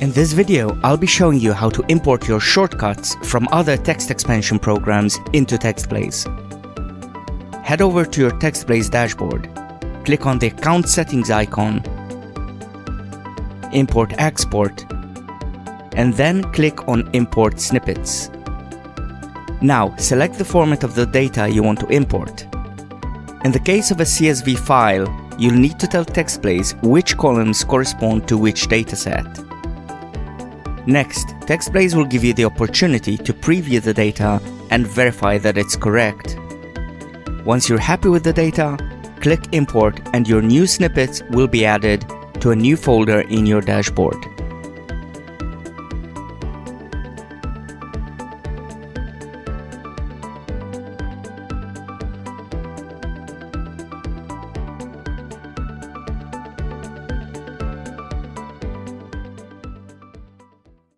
In this video, I'll be showing you how to import your shortcuts from other text expansion programs into TextBlaze. Head over to your TextBlaze dashboard, click on the Account Settings icon, Import Export, and then click on Import Snippets. Now, select the format of the data you want to import. In the case of a CSV file, you'll need to tell TextBlaze which columns correspond to which dataset. Next, TextBlaze will give you the opportunity to preview the data and verify that it's correct. Once you're happy with the data, click Import and your new snippets will be added to a new folder in your dashboard.